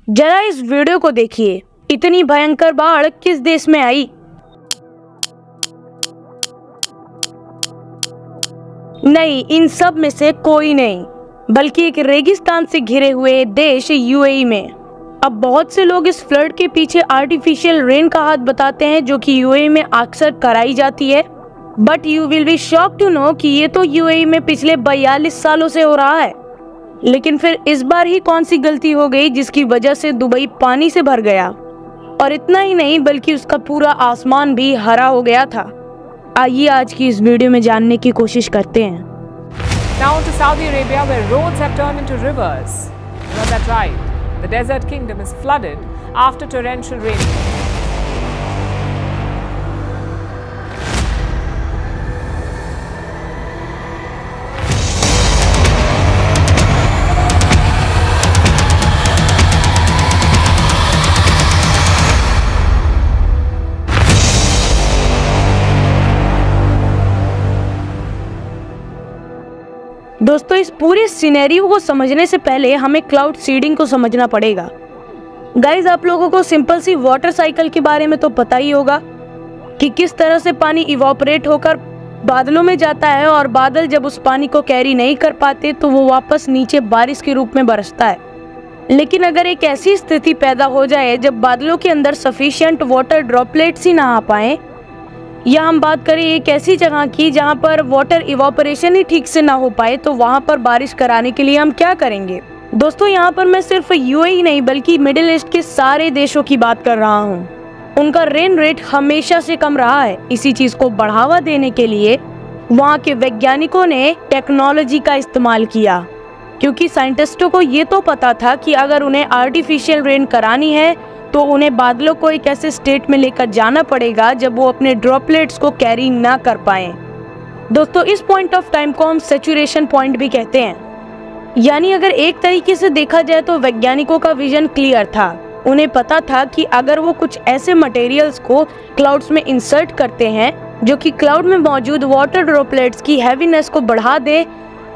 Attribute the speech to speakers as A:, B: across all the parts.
A: जरा इस वीडियो को देखिए, इतनी भयंकर बाढ़ किस देश में आई? नहीं, इन सब में से कोई नहीं, बल्कि एक रेगिस्तान से घिरे हुए देश यूएई में। अब बहुत से लोग इस फ्लड के पीछे आर्टिफिशियल रेन का हाथ बताते हैं, जो कि यूएई में अक्सर कराई जाती है। But you will be shock to know कि ये तो यूएई में पिछले 42 सालों से हो रहा है। लेकिन फिर इस बार ही कौन सी गलती हो गई जिसकी वजह से दुबई पानी से भर गया? और इतना ही नहीं, बल्कि उसका पूरा आसमान भी हरा हो गया था। आइए आज की इस वीडियो में जानने की कोशिश करते हैं।
B: Now to Saudi Arabia, where roads have turned into rivers. You know that right? The desert kingdom is flooded after torrential rain.
A: दोस्तों, इस पूरे सिनेरियो को समझने से पहले हमें क्लाउड सीडिंग को समझना पड़ेगा। गाइज, आप लोगों को सिंपल सी वाटर साइकिल के बारे में तो पता ही होगा कि किस तरह से पानी इवोपरेट होकर बादलों में जाता है, और बादल जब उस पानी को कैरी नहीं कर पाते तो वो वापस नीचे बारिश के रूप में बरसता है। लेकिन अगर एक ऐसी स्थिति पैदा हो जाए जब बादलों के अंदर सफिशिएंट वाटर ड्रॉपलेट्स ही ना आ पाए, या हम बात करें एक ऐसी जगह की जहां पर वाटर इवोपरेशन ही ठीक से ना हो पाए, तो वहां पर बारिश कराने के लिए हम क्या करेंगे? दोस्तों, यहाँ पर मैं सिर्फ यूएई नहीं बल्कि मिडिल ईस्ट के सारे देशों की बात कर रहा हूँ। उनका रेन रेट हमेशा से कम रहा है। इसी चीज को बढ़ावा देने के लिए वहाँ के वैज्ञानिकों ने टेक्नोलॉजी का इस्तेमाल किया, क्योंकि साइंटिस्टों को ये तो पता था कि अगर उन्हें आर्टिफिशियल रेन करानी है तो उन्हें बादलों को एक ऐसे स्टेट में लेकर जाना पड़ेगा जब वो अपने ड्रॉपलेट्स को कैरी ना कर पाएं। दोस्तों, इस पॉइंट ऑफ टाइम को हम सैचुरेशन पॉइंट भी कहते हैं। यानी अगर एक तरीके से देखा जाए तो वैज्ञानिकों का विजन क्लियर था। उन्हें पता था कि अगर वो कुछ ऐसे मटेरियल्स को क्लाउड्स में इंसर्ट करते हैं जो कि क्लाउड में मौजूद वाटर ड्रॉपलेट्स की हैवीनेस को बढ़ा दे,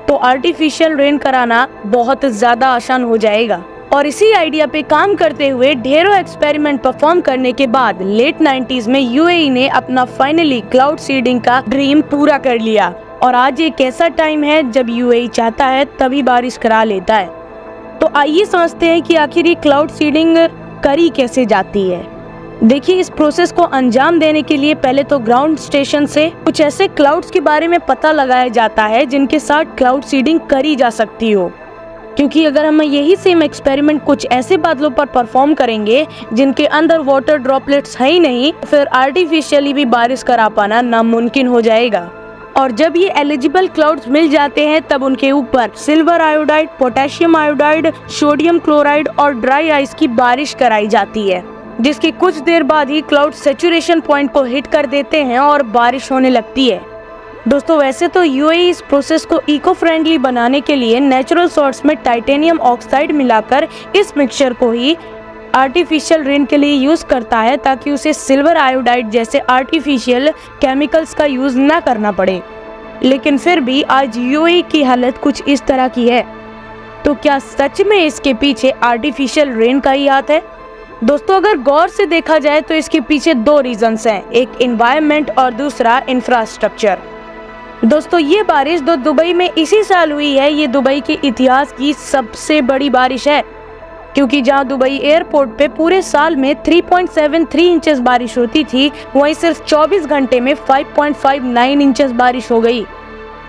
A: तो आर्टिफिशियल रेन कराना बहुत ज़्यादा आसान हो जाएगा। और इसी आइडिया पे काम करते हुए ढेरों एक्सपेरिमेंट परफॉर्म करने के बाद लेट 90s में यूएई ने अपना फाइनली क्लाउड सीडिंग का ड्रीम पूरा कर लिया। और आज एक ऐसा टाइम है जब यूएई चाहता है तभी बारिश करा लेता है। तो आइए समझते हैं कि आखिर ये क्लाउड सीडिंग करी कैसे जाती है। देखिए, इस प्रोसेस को अंजाम देने के लिए पहले तो ग्राउंड स्टेशन से कुछ ऐसे क्लाउड्स के बारे में पता लगाया जाता है जिनके साथ क्लाउड सीडिंग करी जा सकती हो। क्योंकि अगर हम यही सेम एक्सपेरिमेंट कुछ ऐसे बादलों पर परफॉर्म करेंगे जिनके अंदर वाटर ड्रॉपलेट्स है ही नहीं, फिर आर्टिफिशियली भी बारिश करा पाना नामुमकिन हो जाएगा। और जब ये एलिजिबल क्लाउड्स मिल जाते हैं तब उनके ऊपर silver iodide, potassium iodide, sodium chloride और ड्राई आइस की बारिश कराई जाती है, जिसके कुछ देर बाद ही क्लाउड सैचुरेशन पॉइंट को हिट कर देते हैं और बारिश होने लगती है। दोस्तों, वैसे तो यूएई इस प्रोसेस को इको फ्रेंडली बनाने के लिए नेचुरल सोर्स में टाइटेनियम ऑक्साइड मिलाकर इस मिक्सचर को ही आर्टिफिशियल रेन के लिए यूज करता है, ताकि उसे सिल्वर आयोडाइड जैसे आर्टिफिशियल केमिकल्स का यूज ना करना पड़े। लेकिन फिर भी आज यूएई की हालत कुछ इस तरह की है। तो क्या सच में इसके पीछे आर्टिफिशियल रेन का ही हाथ है? दोस्तों, अगर गौर से देखा जाए तो इसके पीछे दो रीजंस हैं, एक एनवायरनमेंट और दूसरा इंफ्रास्ट्रक्चर। दोस्तों, ये बारिश जो दुबई में इसी साल हुई है, ये दुबई के इतिहास की सबसे बड़ी बारिश है, क्योंकि जहां दुबई एयरपोर्ट पे पूरे साल में 3.73 इंचेस बारिश होती थी, वहीं सिर्फ 24 घंटे में 5.59 इंचेस बारिश हो गई।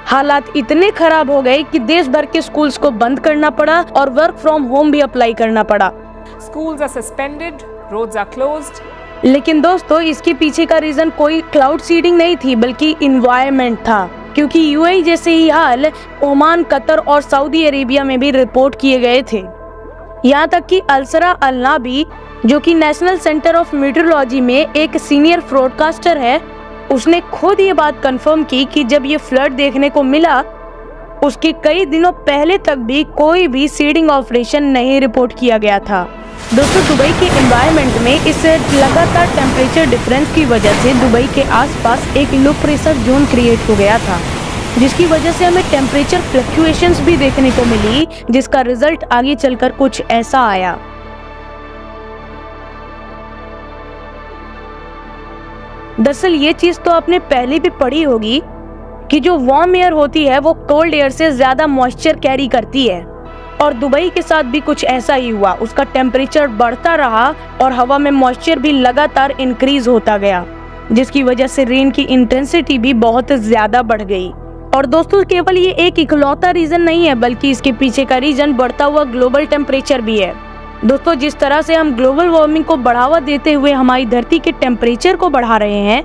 A: हालात इतने खराब हो गए कि देश भर के स्कूल्स को बंद करना पड़ा और वर्क फ्रॉम होम भी अप्लाई करना पड़ा।
B: Schools are suspended, roads are closed.
A: लेकिन दोस्तों, इसके पीछे का रीजन कोई क्लाउड सीडिंग नहीं थी, बल्कि इन्वायरमेंट था। क्योंकि यूएई जैसे ही हाल ओमान, कतर और सऊदी अरेबिया में भी रिपोर्ट किए गए थे। यहाँ तक कि अलसरा अल-नाबी, जो कि नेशनल सेंटर ऑफ मीटरोलॉजी में एक सीनियर ब्रॉडकास्टर है, उसने खुद ये बात कंफर्म की कि जब ये फ्लड देखने को मिला, उसके कई दिनों पहले तक भी कोई भी सीडिंग ऑपरेशन नहीं रिपोर्ट किया गया था। दोस्तों, दुबई के एनवायरनमेंट में इस लगातार टेम्परेचर डिफरेंस की वजह से दुबई के आसपास एक लो प्रेशर जोन क्रिएट हो गया था, जिसकी वजह से हमें टेम्परेचर फ्लक्चुएशंस भी देखने को मिली, जिसका रिजल्ट आगे चलकर कुछ ऐसा आया। दरअसल ये चीज तो आपने पहले भी पढ़ी होगी कि जो वार्म एयर होती है वो कोल्ड एयर से ज्यादा मॉइस्चर कैरी करती है, और दुबई के साथ भी कुछ ऐसा ही हुआ। उसका टेम्परेचर बढ़ता रहा और हवा में मॉइस्चर भी लगातार इंक्रीज होता गया, जिसकी वजह से रेन की इंटेंसिटी भी बहुत ज्यादा बढ़ गई। और दोस्तों केवल ये एक इकलौता रीजन नहीं है, बल्कि इसके पीछे का रीजन बढ़ता हुआ ग्लोबल टेम्परेचर भी है। दोस्तों जिस तरह से हम ग्लोबल वार्मिंग को बढ़ावा देते हुए हमारी धरती के टेम्परेचर को बढ़ा रहे हैं,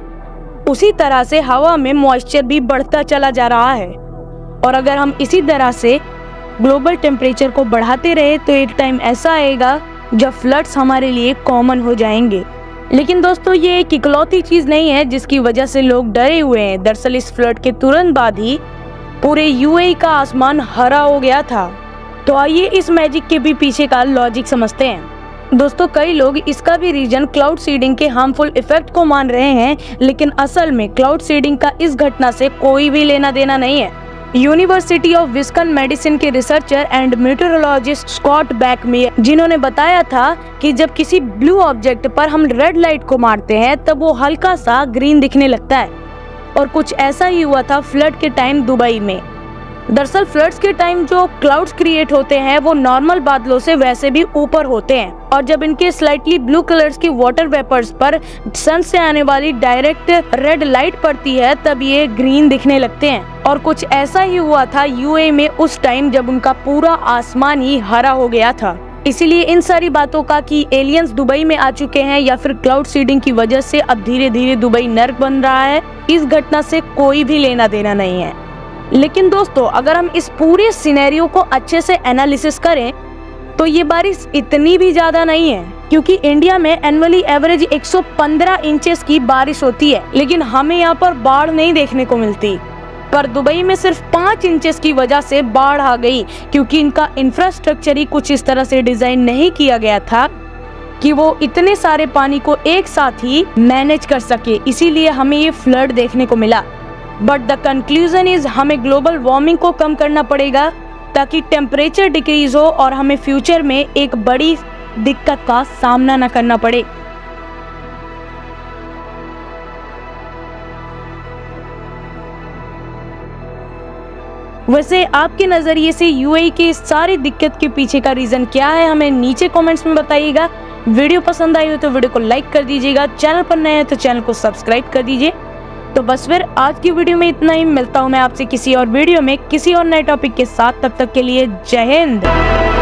A: उसी तरह से हवा में मॉइस्चर भी बढ़ता चला जा रहा है। और अगर हम इसी तरह से ग्लोबल टेम्परेचर को बढ़ाते रहे तो एक टाइम ऐसा आएगा जब फ्लड्स हमारे लिए कॉमन हो जाएंगे। लेकिन दोस्तों ये एक इकलौती चीज नहीं है जिसकी वजह से लोग डरे हुए हैं। दरअसल इस फ्लड के तुरंत बाद ही पूरे यूएई का आसमान हरा हो गया था। तो आइए इस मैजिक के भी पीछे का लॉजिक समझते हैं। दोस्तों कई लोग इसका भी रीजन क्लाउड सीडिंग के हार्मफुल इफेक्ट को मान रहे हैं, लेकिन असल में क्लाउड सीडिंग का इस घटना से कोई भी लेना देना नहीं है। यूनिवर्सिटी ऑफ विस्कन मेडिसिन के रिसर्चर एंड मीटरोलॉजिस्ट स्कॉट बैकमेयर, जिन्होंने बताया था कि जब किसी ब्लू ऑब्जेक्ट पर हम रेड लाइट को मारते हैं तब वो हल्का सा ग्रीन दिखने लगता है, और कुछ ऐसा ही हुआ था फ्लड के टाइम दुबई में। दरअसल फ्लड्स के टाइम जो क्लाउड्स क्रिएट होते हैं वो नॉर्मल बादलों से वैसे भी ऊपर होते हैं, और जब इनके स्लाइटली ब्लू कलर्स की वाटर वेपर्स पर सन से आने वाली डायरेक्ट रेड लाइट पड़ती है तब ये ग्रीन दिखने लगते हैं। और कुछ ऐसा ही हुआ था यूएई में उस टाइम जब उनका पूरा आसमान ही हरा हो गया था। इसीलिए इन सारी बातों का कि एलियंस दुबई में आ चुके हैं या फिर क्लाउड सीडिंग की वजह से अब धीरे धीरे दुबई नर्क बन रहा है, इस घटना से कोई भी लेना देना नहीं है। लेकिन दोस्तों अगर हम इस पूरे सिनेरियो को अच्छे से एनालिसिस करें तो ये बारिश इतनी भी ज्यादा नहीं है, क्योंकि इंडिया में एनुअली एवरेज 115 इंचेस की बारिश होती है, लेकिन हमें यहाँ पर बाढ़ नहीं देखने को मिलती। पर दुबई में सिर्फ 5 इंचेस की वजह से बाढ़ आ गई, क्योंकि इनका इंफ्रास्ट्रक्चर ही कुछ इस तरह से डिजाइन नहीं किया गया था कि वो इतने सारे पानी को एक साथ ही मैनेज कर सके, इसीलिए हमें ये फ्लड देखने को मिला। बट द कंक्लूजन इज हमें ग्लोबल वार्मिंग को कम करना पड़ेगा ताकि टेम्परेचर डिक्रीज हो और हमें फ्यूचर में एक बड़ी दिक्कत का सामना न करना पड़े। वैसे आपके नजरिए से यूएई की इस सारी दिक्कत के पीछे का रीजन क्या है, हमें नीचे कमेंट्स में बताइएगा। वीडियो पसंद आई हो तो वीडियो को लाइक कर दीजिएगा, चैनल पर नए हैं तो चैनल को सब्सक्राइब कर दीजिए। तो बस फिर आज की वीडियो में इतना ही, मिलता हूं मैं आपसे किसी और वीडियो में किसी और नए टॉपिक के साथ। तब तक के लिए जय हिंद।